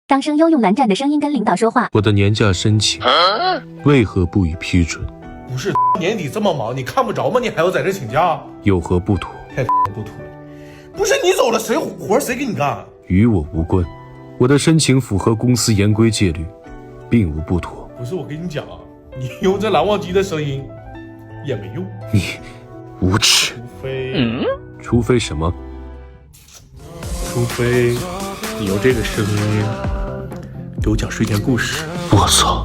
张声优用蓝湛的声音跟领导说话。我的年假申请为何不予批准？不是年底这么忙，你看不着吗？你还要在这请假？有何不妥？太不妥了！不是你走了，谁活谁给你干？与我无关。我的申请符合公司严规戒律，并无不妥。不是我跟你讲啊，你用这蓝忘机的声音也没用。你无耻！除非什么？除非你用这个声音给我讲睡前故事。我操！